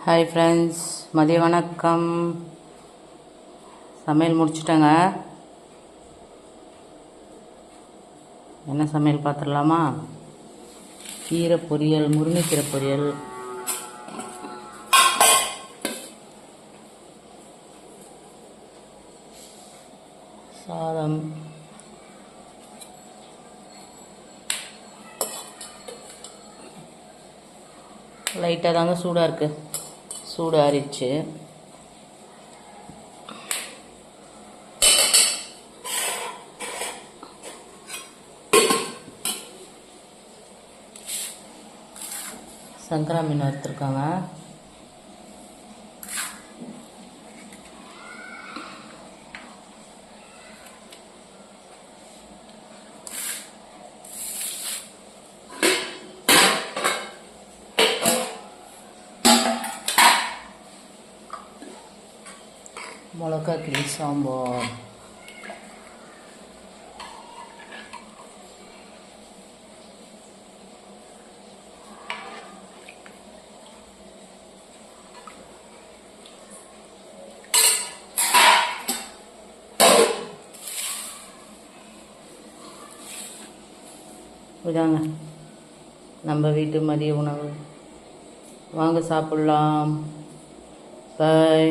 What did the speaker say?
Hi friends, மதிய வணக்கம். சமையல் முடிச்சிட்டேங்க. என்ன சமையல் பார்த்துடலாமா? கீரை பொரியல், முருங்கைக்கீரை பொரியல், சாதம், லைட்டாக தாங்க சூடாக இருக்குது. சூடு ஆறிடுச்சு. சங்கரா மீன் வறுத்துருக்காங்க. மிளகா கிளி சாம்பார். இதாங்க நம்ம வீட்டு மதிய உணவு. வாங்க சாப்பிட்லாம். பாய்.